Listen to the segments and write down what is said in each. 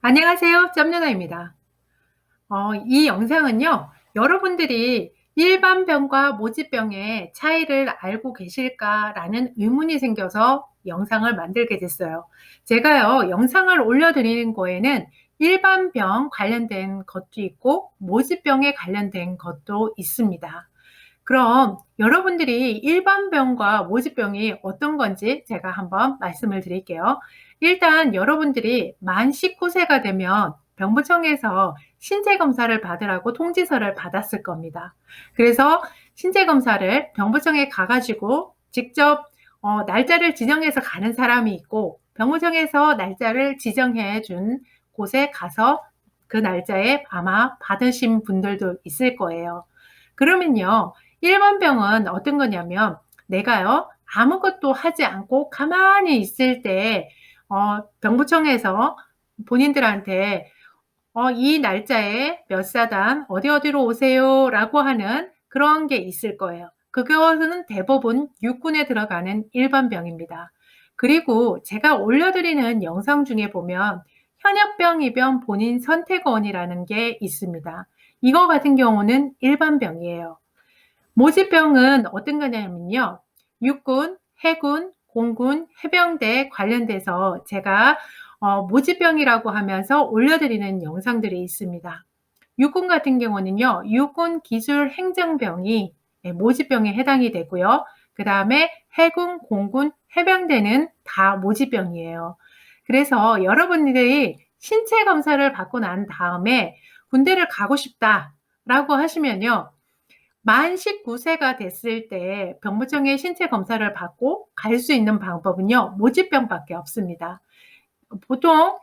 안녕하세요. 짬누나입니다. 이 영상은요, 여러분들이 일반병과 모집병의 차이를 알고 계실까라는 의문이 생겨서 영상을 만들게 됐어요. 제가요, 영상을 올려드리는 거에는 일반병 관련된 것도 있고, 모집병에 관련된 것도 있습니다. 그럼 여러분들이 일반병과 모집병이 어떤 건지 제가 한번 말씀을 드릴게요. 일단 여러분들이 만 19세가 되면 병무청에서 신체검사를 받으라고 통지서를 받았을 겁니다. 그래서 신체검사를 병무청에 가가지고 직접 날짜를 지정해서 가는 사람이 있고, 병무청에서 날짜를 지정해 준 곳에 가서 그 날짜에 아마 받으신 분들도 있을 거예요. 그러면요, 일반병은 어떤 거냐면 내가요, 아무것도 하지 않고 가만히 있을 때 병무청에서 본인들한테 이 날짜에 몇 사단 어디 어디로 오세요 라고 하는 그런 게 있을 거예요. 그것은 대부분 육군에 들어가는 일반병입니다. 그리고 제가 올려드리는 영상 중에 보면 현역병, 입병 본인 선택원이라는 게 있습니다. 이거 같은 경우는 일반병이에요. 모집병은 어떤 거냐면요. 육군, 해군, 공군, 해병대 관련돼서 제가 모집병이라고 하면서 올려드리는 영상들이 있습니다. 육군 같은 경우는요. 육군 기술 행정병이 모집병에 해당이 되고요. 그 다음에 해군, 공군, 해병대는 다 모집병이에요. 그래서 여러분들이 신체 검사를 받고 난 다음에 군대를 가고 싶다라고 하시면요. 만 19세가 됐을 때 병무청의 신체 검사를 받고 갈 수 있는 방법은요, 모집병밖에 없습니다. 보통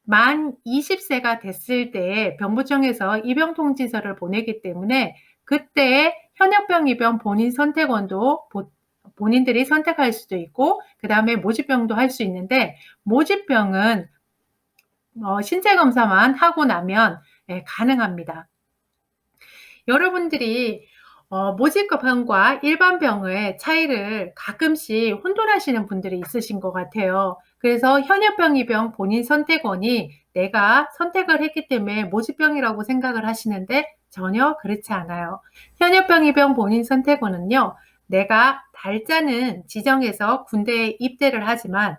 만 20세가 됐을 때 병무청에서 입영 통지서를 보내기 때문에 그때 현역병, 입영 본인 선택원도 본인들이 선택할 수도 있고, 그 다음에 모집병도 할 수 있는데, 모집병은 신체 검사만 하고 나면 가능합니다. 여러분들이 모집병과 일반병의 차이를 가끔씩 혼돈하시는 분들이 있으신 것 같아요. 그래서 현역병, 입병 본인 선택원이 내가 선택을 했기 때문에 모집병이라고 생각을 하시는데 전혀 그렇지 않아요. 현역병, 입병 본인 선택원은요. 내가 달자는 지정해서 군대에 입대를 하지만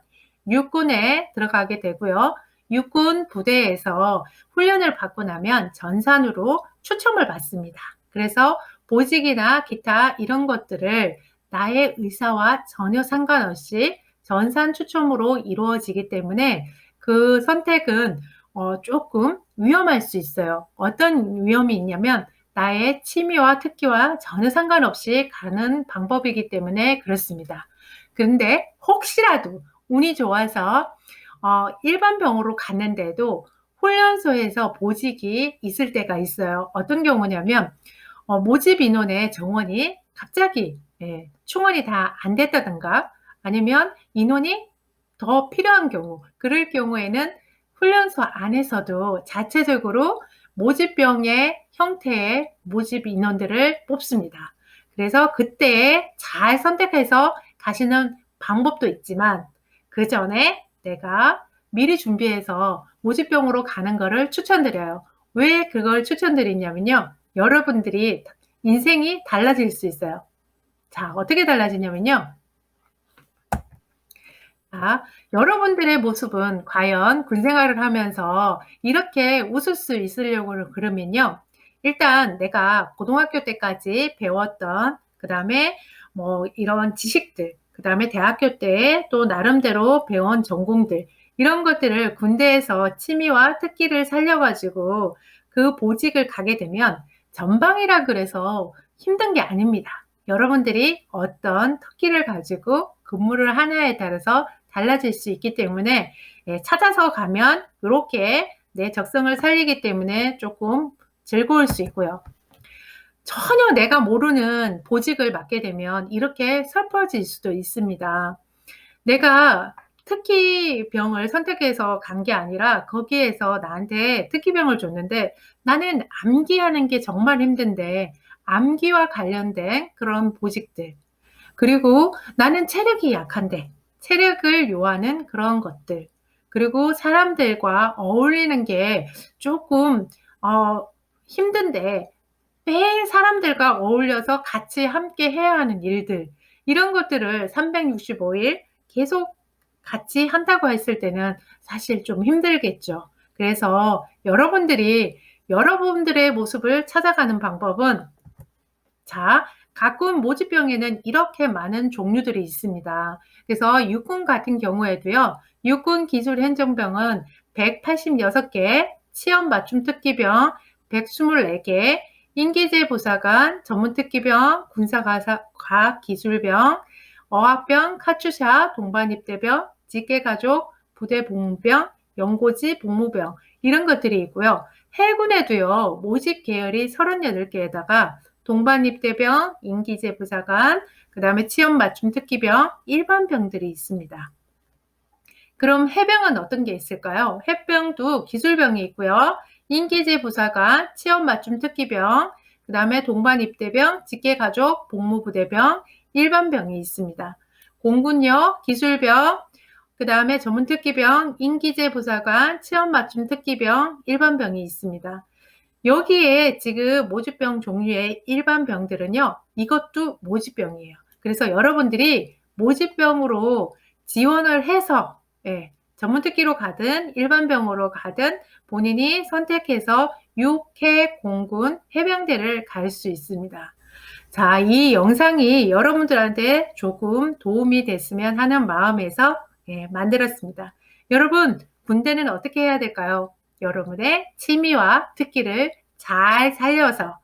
육군에 들어가게 되고요. 육군 부대에서 훈련을 받고 나면 전산으로 추첨을 받습니다. 그래서 보직이나 기타 이런 것들을 나의 의사와 전혀 상관없이 전산 추첨으로 이루어지기 때문에 그 선택은 조금 위험할 수 있어요. 어떤 위험이 있냐면 나의 취미와 특기와 전혀 상관없이 가는 방법이기 때문에 그렇습니다. 그런데 혹시라도 운이 좋아서 일반 병으로 갔는데도 훈련소에서 보직이 있을 때가 있어요. 어떤 경우냐면 모집 인원의 정원이 갑자기 충원이 다 안 됐다든가 아니면 인원이 더 필요한 경우, 그럴 경우에는 훈련소 안에서도 자체적으로 모집병의 형태의 모집 인원들을 뽑습니다. 그래서 그때 잘 선택해서 가시는 방법도 있지만 그 전에 내가 미리 준비해서 모집병으로 가는 거를 추천드려요. 왜 그걸 추천드리냐면요. 여러분들이 인생이 달라질 수 있어요. 자, 어떻게 달라지냐면요. 여러분들의 모습은 과연 군 생활을 하면서 이렇게 웃을 수 있으려고 그러면요. 일단 내가 고등학교 때까지 배웠던 그 다음에 뭐 이런 지식들, 그 다음에 대학교 때 또 나름대로 배운 전공들 이런 것들을 군대에서 취미와 특기를 살려가지고 그 보직을 가게 되면 전방이라 그래서 힘든 게 아닙니다. 여러분들이 어떤 특기를 가지고 근무를 하냐에 따라서 달라질 수 있기 때문에 찾아서 가면 이렇게 내 적성을 살리기 때문에 조금 즐거울 수 있고요. 전혀 내가 모르는 보직을 맡게 되면 이렇게 슬퍼질 수도 있습니다. 내가 특기병을 선택해서 간 게 아니라 거기에서 나한테 특기병을 줬는데 나는 암기하는 게 정말 힘든데 암기와 관련된 그런 보직들 그리고 나는 체력이 약한데 체력을 요하는 그런 것들 그리고 사람들과 어울리는 게 조금 힘든데 매일 사람들과 어울려서 같이 함께 해야 하는 일들, 이런 것들을 365일 계속 같이 한다고 했을 때는 사실 좀 힘들겠죠. 그래서 여러분들의 모습을 찾아가는 방법은, 자, 가꾼 모집병에는 이렇게 많은 종류들이 있습니다. 그래서 육군 같은 경우에도요, 육군 기술 행정병은 186개, 치연 맞춤 특기병 124개, 인기제 보사관, 전문특기병, 군사과학 기술병, 어학병, 카투샤, 동반입대병, 직계가족, 부대복무병, 연고지 복무병, 이런 것들이 있고요. 해군에도요, 모집 계열이 38개에다가 동반입대병, 인기제 부사관, 그 다음에 치연 맞춤 특기병, 일반병들이 있습니다. 그럼 해병은 어떤 게 있을까요? 해병도 기술병이 있고요. 인기제 부사관, 치연 맞춤 특기병, 그 다음에 동반입대병, 직계가족, 복무부대병, 일반병이 있습니다. 공군요, 기술병, 그 다음에 전문특기병, 인기제 부사관, 치연 맞춤 특기병, 일반병이 있습니다. 여기에 지금 모집병 종류의 일반 병들은요, 이것도 모집병이에요. 그래서 여러분들이 모집병으로 지원을 해서, 전문특기로 가든 일반병으로 가든 본인이 선택해서 육해, 공군, 해병대를 갈 수 있습니다. 자, 이 영상이 여러분들한테 조금 도움이 됐으면 하는 마음에서 만들었습니다. 여러분, 군대는 어떻게 해야 될까요? 여러분의 취미와 특기를 잘 살려서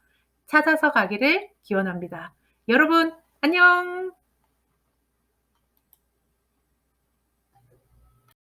찾아서 가기를 기원합니다. 여러분, 안녕!